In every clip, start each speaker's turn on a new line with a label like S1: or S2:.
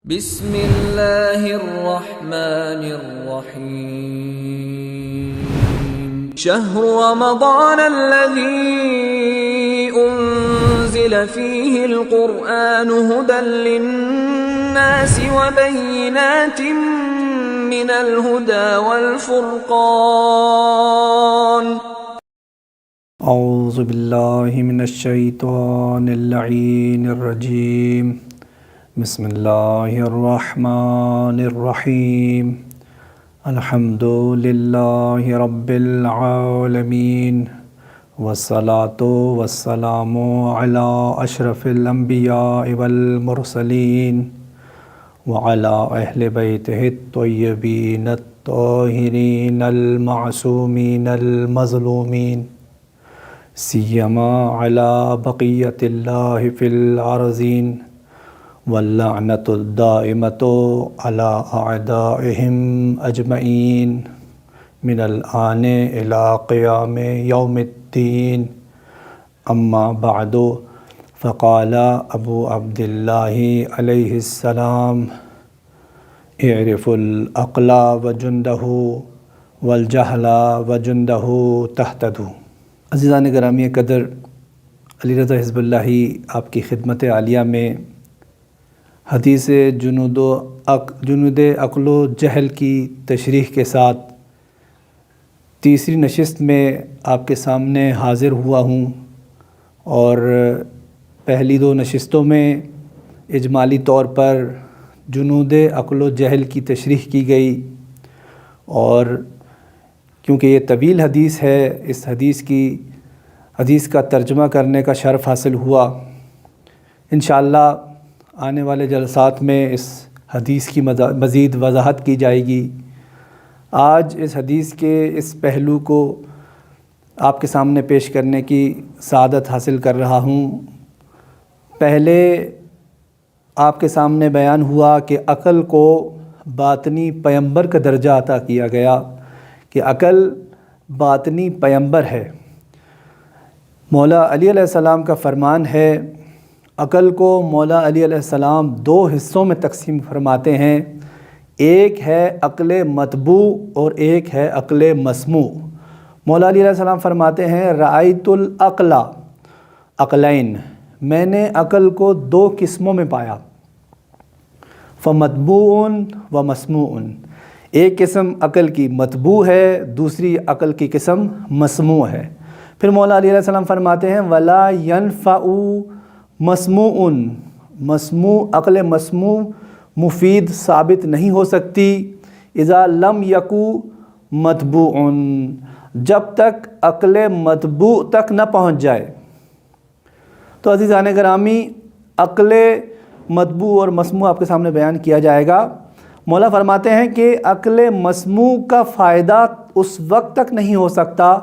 S1: بسم اللہ الرحمن الرحیم شہر رمضان الذی انزل فیہ القرآن ھدی للناس وبینات من الھدی والفرقان
S2: اعوذ باللہ من الشیطان اللعین الرجیم بسم اللہ الرحمن الرحیم الحمد للہ رب العالمین والصلاة والسلام علی اشرف الانبیاء والمرسلین وعلی اہل بیتہ الطیبین الطاہرین المعصومین المظلومین سیما علی بقیت اللہ فی الارضین واللعنۃ الدائمۃ علی اعدائہم اجمعین من الآن الی قیام یوم الدین اما بعد فقال ابو عبداللہ علیہ السلام اعرف العقل وجندہ والجہل وجندہ تہتدوا۔ عزیزان گرامی قدر، علی رضا حزب اللہ آپ کی خدمت عالیہ میں حدیث جنود عقل و جہل کی تشریح کے ساتھ تیسری نشست میں آپ کے سامنے حاضر ہوا ہوں، اور پہلی دو نشستوں میں اجمالی طور پر جنود عقل و جہل کی تشریح کی گئی، اور کیونکہ یہ طویل حدیث ہے، اس حدیث کا ترجمہ کرنے کا شرف حاصل ہوا۔ انشاءاللہ آنے والے جلسات میں اس حدیث کی مزید وضاحت کی جائے گی۔ آج اس حدیث کے اس پہلو کو آپ کے سامنے پیش کرنے کی سعادت حاصل کر رہا ہوں۔ پہلے آپ کے سامنے بیان ہوا کہ عقل کو باطنی پیمبر کا درجہ عطا کیا گیا، کہ عقل باطنی پیمبر ہے۔ مولا علی علیہ السلام کا فرمان ہے، عقل کو مولا علی علیہ السلام دو حصوں میں تقسیم فرماتے ہیں، ایک ہے عقل مطبوع اور ایک ہے عقل مسموع۔ مولا علی علیہ السلام فرماتے ہیں، رأیت العقل عقلین، میں نے عقل کو دو قسموں میں پایا، فمطبوع و مسموع۔ ایک قسم عقل کی مطبوع ہے، دوسری عقل کی قسم مسموع ہے۔ پھر مولا علی علیہ السلام فرماتے ہیں، ولا ينفع مسموع، عقل مسموع مفید ثابت نہیں ہو سکتی، اذا لم یکو مطبوع، جب تک عقل مطبوع تک نہ پہنچ جائے۔ تو عزیزان گرامی، عقل مطبوع اور مسموع آپ کے سامنے بیان کیا جائے گا۔ مولا فرماتے ہیں کہ عقل مسموع کا فائدہ اس وقت تک نہیں ہو سکتا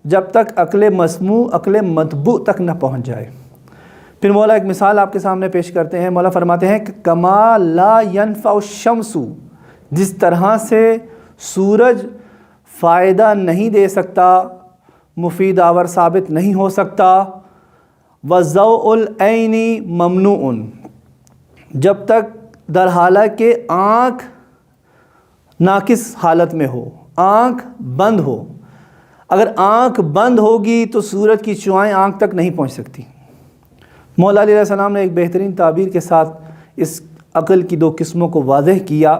S2: جب تک عقل مسموع عقل مطبوع تک نہ پہنچ جائے۔ پھر مولا ایک مثال آپ کے سامنے پیش کرتے ہیں۔ مولا فرماتے ہیں کہ کما لا ينفع الشمس، جس طرح سے سورج فائدہ نہیں دے سکتا، مفید آور ثابت نہیں ہو سکتا، وضوء العین ممنوع، جب تک در حالہ کہ آنکھ ناقص حالت میں ہو، آنکھ بند ہو۔ اگر آنکھ بند ہوگی تو سورج کی شعاعیں آنکھ تک نہیں پہنچ سکتی۔ مولا علیہ السلام نے ایک بہترین تعبیر کے ساتھ اس عقل کی دو قسموں کو واضح کیا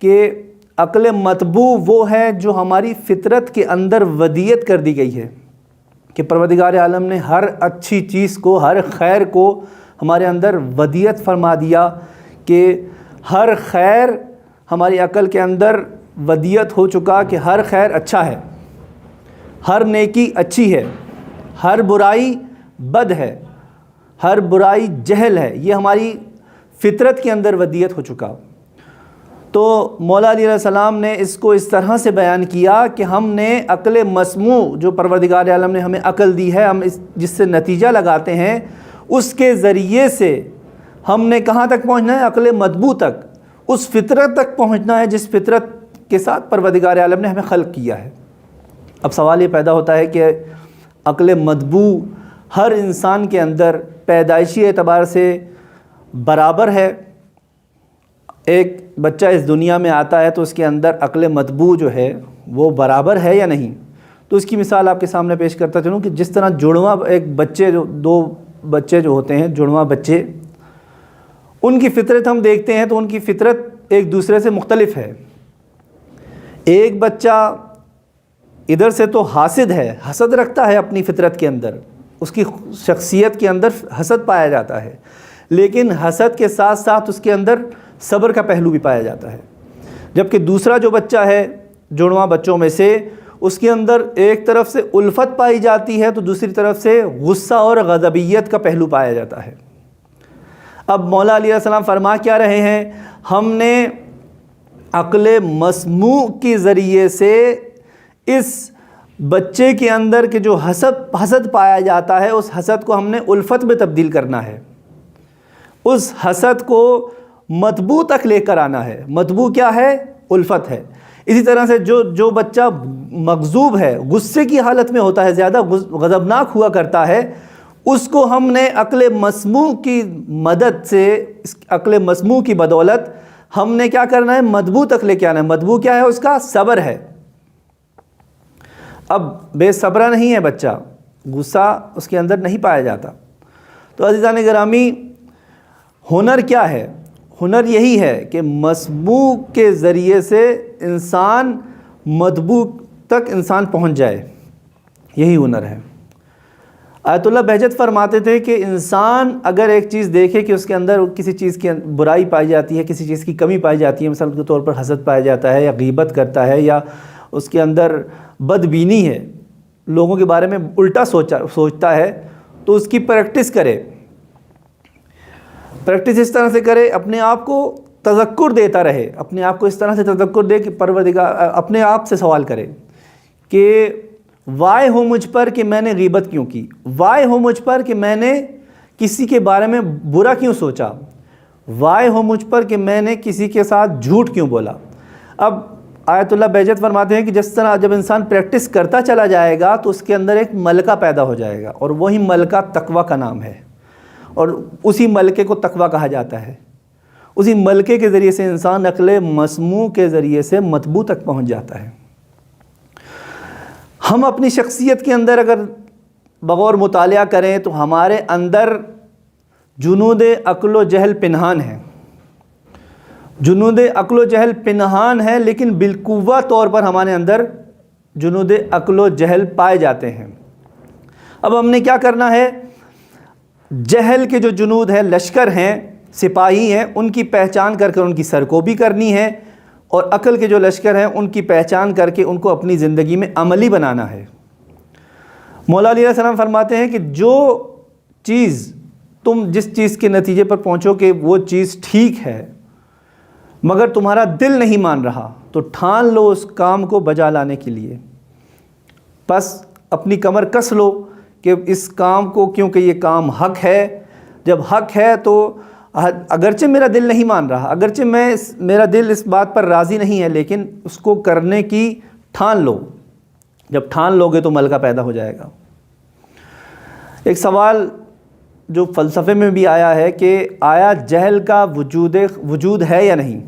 S2: کہ عقل مطبوع وہ ہے جو ہماری فطرت کے اندر ودیت کر دی گئی ہے، کہ پروردگار عالم نے ہر اچھی چیز کو، ہر خیر کو ہمارے اندر ودیت فرما دیا، کہ ہر خیر ہماری عقل کے اندر ودیت ہو چکا کہ ہر خیر اچھا ہے، ہر نیکی اچھی ہے، ہر برائی بد ہے، ہر برائی جہل ہے، یہ ہماری فطرت کے اندر ودیت ہو چکا۔ تو مولا علی علیہ السلام نے اس کو اس طرح سے بیان کیا کہ ہم نے عقل مسموع، جو پروردگار عالم نے ہمیں عقل دی ہے، ہم جس سے نتیجہ لگاتے ہیں، اس کے ذریعے سے ہم نے کہاں تک پہنچنا ہے؟ عقل مطبوع تک، اس فطرت تک پہنچنا ہے جس فطرت کے ساتھ پروردگار عالم نے ہمیں خلق کیا ہے۔ اب سوال یہ پیدا ہوتا ہے کہ عقل مطبوع ہر انسان کے اندر پیدائشی اعتبار سے برابر ہے، ایک بچہ اس دنیا میں آتا ہے تو اس کے اندر عقل مطبوع جو ہے وہ برابر ہے یا نہیں؟ تو اس کی مثال آپ کے سامنے پیش کرتا چلوں کہ جس طرح جڑواں ایک بچے جو دو بچے جو ہوتے ہیں جڑواں بچے، ان کی فطرت ہم دیکھتے ہیں تو ان کی فطرت ایک دوسرے سے مختلف ہے۔ ایک بچہ ادھر سے تو حاسد ہے، حسد رکھتا ہے اپنی فطرت کے اندر، اس کی شخصیت کے اندر حسد پایا جاتا ہے، لیکن حسد کے ساتھ ساتھ اس کے اندر صبر کا پہلو بھی پایا جاتا ہے۔ جبکہ دوسرا جو بچہ ہے جڑواں بچوں میں سے، اس کے اندر ایک طرف سے الفت پائی جاتی ہے تو دوسری طرف سے غصہ اور غضبیت کا پہلو پایا جاتا ہے۔ اب مولا علیہ السلام فرما کیا رہے ہیں؟ ہم نے عقل مسموع کے ذریعے سے اس بچے کے اندر کے جو حسد پایا جاتا ہے، اس حسد کو ہم نے الفت میں تبدیل کرنا ہے، اس حسد کو مطبوع تک لے کر آنا ہے۔ مطبوع کیا ہے؟ الفت ہے۔ اسی طرح سے جو بچہ مغضوب ہے، غصے کی حالت میں ہوتا ہے، زیادہ غضبناک ہوا کرتا ہے، اس کو ہم نے عقل مسموع کی مدد سے، اس عقل مسموع کی بدولت ہم نے کیا کرنا ہے؟ مطبوع تک لے کے آنا ہے۔ مطبوع کیا ہے؟ اس کا صبر ہے۔ اب بے صبرا نہیں ہے بچہ، غصہ اس کے اندر نہیں پایا جاتا۔ تو عزیزان گرامی، ہنر کیا ہے؟ ہنر یہی ہے کہ مسموع کے ذریعے سے انسان مطبوع تک انسان پہنچ جائے، یہی ہنر ہے۔ آیت اللہ بہجت فرماتے تھے کہ انسان اگر ایک چیز دیکھے کہ اس کے اندر کسی چیز کی برائی پائی جاتی ہے، کسی چیز کی کمی پائی جاتی ہے، مثال کے طور پر حسد پایا جاتا ہے یا غیبت کرتا ہے یا اس کے اندر بدبینی ہے، لوگوں کے بارے میں الٹا سوچتا ہے، تو اس کی پریکٹس کرے۔ پریکٹس اس طرح سے کرے، اپنے آپ کو تذکر دیتا رہے، اپنے آپ کو اس طرح سے تذکر دے کہ پروردگار، اپنے آپ سے سوال کرے کہ وائے ہو مجھ پر کہ میں نے غیبت کیوں کی، وائے ہو مجھ پر کہ میں نے کسی کے بارے میں برا کیوں سوچا، وائے ہو مجھ پر کہ میں نے کسی کے ساتھ جھوٹ کیوں بولا۔ اب آیت اللہ بہجت فرماتے ہیں کہ جس طرح جب انسان پریکٹس کرتا چلا جائے گا تو اس کے اندر ایک ملکہ پیدا ہو جائے گا، اور وہی ملکہ تقویٰ کا نام ہے، اور اسی ملکے کو تقویٰ کہا جاتا ہے۔ اسی ملکے کے ذریعے سے انسان عقل مسموع کے ذریعے سے مطبوع تک پہنچ جاتا ہے۔ ہم اپنی شخصیت کے اندر اگر بغور مطالعہ کریں تو ہمارے اندر جنود عقل و جہل پنہان ہے، جنود عقل و جہل پنہان ہے، لیکن بالقوہ طور پر ہمارے اندر جنود عقل و جہل پائے جاتے ہیں۔ اب ہم نے کیا کرنا ہے؟ جہل کے جو جنود ہیں، لشکر ہیں، سپاہی ہیں، ان کی پہچان کر کے ان کی سرکوبی کرنی ہے، اور عقل کے جو لشکر ہیں ان کی پہچان کر کے ان کو اپنی زندگی میں عملی بنانا ہے۔ مولا علیہ السلام فرماتے ہیں کہ جو چیز تم جس چیز کے نتیجے پر پہنچو کہ وہ چیز ٹھیک ہے مگر تمہارا دل نہیں مان رہا، تو ٹھان لو اس کام کو بجا لانے کے لیے، بس اپنی کمر کس لو کہ اس کام کو، کیونکہ یہ کام حق ہے۔ جب حق ہے تو اگرچہ میرا دل نہیں مان رہا، اگرچہ میرا دل اس بات پر راضی نہیں ہے، لیکن اس کو کرنے کی ٹھان لو۔ جب ٹھان لوگے تو ملکہ پیدا ہو جائے گا۔ ایک سوال جو فلسفے میں بھی آیا ہے کہ آیا جہل کا وجود ہے یا نہیں؟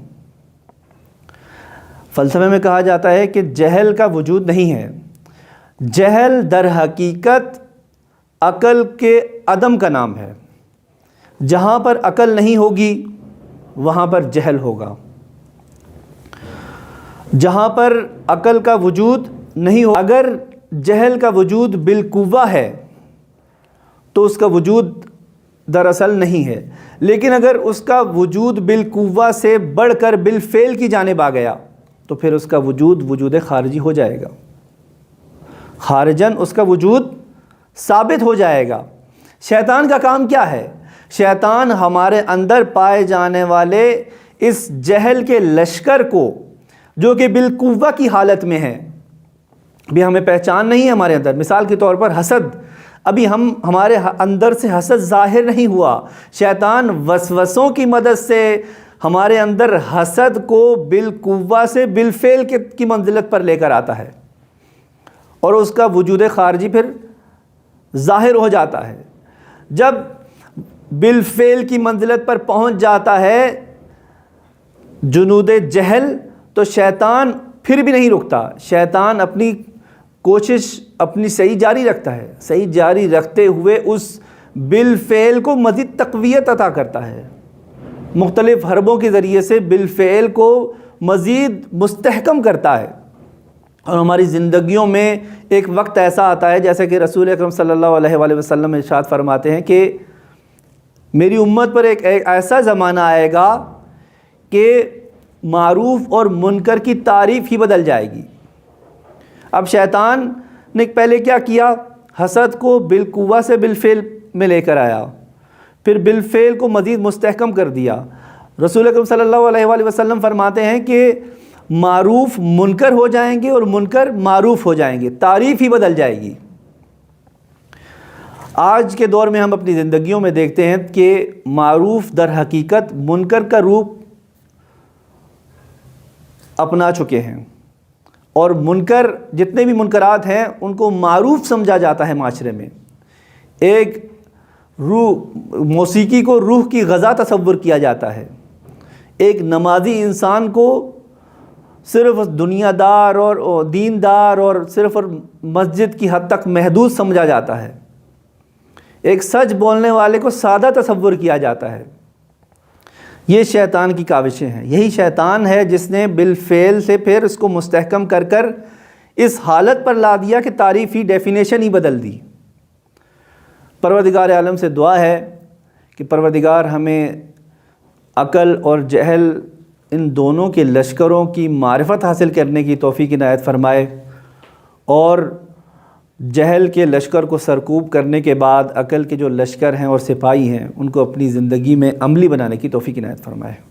S2: فلسفے میں کہا جاتا ہے کہ جہل کا وجود نہیں ہے، جہل در حقیقت عقل کے عدم کا نام ہے۔ جہاں پر عقل نہیں ہوگی وہاں پر جہل ہوگا، جہاں پر عقل کا وجود نہیں ہو، اگر جہل کا وجود بالقوہ ہے تو اس کا وجود دراصل نہیں ہے، لیکن اگر اس کا وجود بالقوہ سے بڑھ کر بالفعل کی جانب آ گیا تو پھر اس کا وجود خارجی ہو جائے گا، خارجن اس کا وجود ثابت ہو جائے گا۔ شیطان کا کام کیا ہے؟ شیطان ہمارے اندر پائے جانے والے اس جہل کے لشکر کو، جو کہ بالقوہ کی حالت میں ہے، بھی ہمیں پہچان نہیں ہے ہمارے اندر، مثال کے طور پر حسد، ابھی ہمارے اندر سے حسد ظاہر نہیں ہوا، شیطان وسوسوں کی مدد سے ہمارے اندر حسد کو بالقوہ سے بالفعل کی منزلت پر لے کر آتا ہے، اور اس کا وجود خارجی پھر ظاہر ہو جاتا ہے۔ جب بالفعل کی منزلت پر پہنچ جاتا ہے جنود جہل تو شیطان پھر بھی نہیں رکتا، شیطان اپنی کوشش اپنی صحیح جاری رکھتا ہے، صحیح جاری رکھتے ہوئے اس بالفعل کو مزید تقویت عطا کرتا ہے، مختلف حربوں کے ذریعے سے بالفعل کو مزید مستحکم کرتا ہے۔ اور ہماری زندگیوں میں ایک وقت ایسا آتا ہے جیسے کہ رسول اکرم صلی اللہ علیہ وآلہ وسلم ارشاد فرماتے ہیں کہ میری امت پر ایک ایسا زمانہ آئے گا کہ معروف اور منکر کی تعریف ہی بدل جائے گی۔ اب شیطان نے پہلے کیا کیا؟ حسد کو بالقوہ سے بالفعل میں لے کر آیا، پھر بالفعل کو مزید مستحکم کر دیا۔ رسول اکرم صلی اللہ علیہ وآلہ وسلم فرماتے ہیں کہ معروف منکر ہو جائیں گے اور منکر معروف ہو جائیں گے، تعریف ہی بدل جائے گی۔ آج کے دور میں ہم اپنی زندگیوں میں دیکھتے ہیں کہ معروف در حقیقت منکر کا روپ اپنا چکے ہیں، اور منکر جتنے بھی منکرات ہیں ان کو معروف سمجھا جاتا ہے معاشرے میں۔ ایک موسیقی کو روح کی غذا تصور کیا جاتا ہے، ایک نمازی انسان کو صرف دنیا دار اور دیندار اور صرف مسجد کی حد تک محدود سمجھا جاتا ہے، ایک سچ بولنے والے کو سادہ تصور کیا جاتا ہے۔ یہ شیطان کی کاوشیں ہیں، یہی شیطان ہے جس نے بالفعل سے پھر اس کو مستحکم کر کر اس حالت پر لا دیا کہ تعریف ہی ڈیفینیشن ہی بدل دی۔ پروردگار عالم سے دعا ہے کہ پروردگار ہمیں عقل اور جہل ان دونوں کے لشکروں کی معرفت حاصل کرنے کی توفیق عنایت فرمائے، اور جہل کے لشکر کو سرکوب کرنے کے بعد عقل کے جو لشکر ہیں اور سپاہی ہیں ان کو اپنی زندگی میں عملی بنانے کی توفیق عنایت فرمائے۔